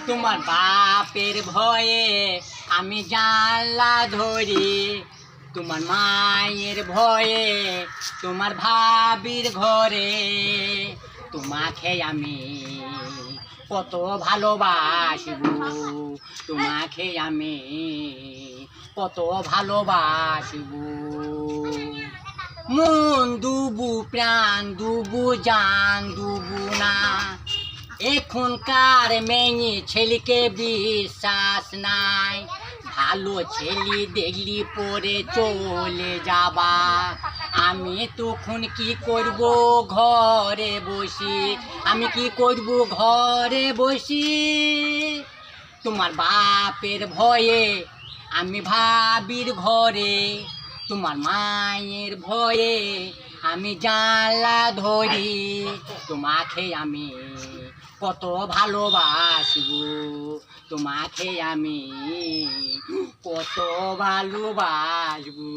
তোমার বাপের ভয়ে আমি জানলা ধরি, তোমার মায়ের ভয়ে তোমার ভাবির ঘরে। তোমাকে আমি কত ভালোবাসবো, তোমাকে আমি কত ভালোবাসবো। মন দুবু প্রাণ দুবু জান দুবু না, এখনকার মেয়ে ছেলেকে বিশ্বাস নাই। ভালো ছেলে দেখলি পরে চলে যাবা, আমি তখন কি করব ঘরে বসি, আমি কি করব ঘরে বসি। তোমার বাপের ভয়ে আমি ভাবির ঘরে, তোমার মায়ের ভয়ে আমি জানলা ধরি। তোমাকে আমি কত ভালোবাসবো, তোমাকে আমি কত ভালোবাসবো।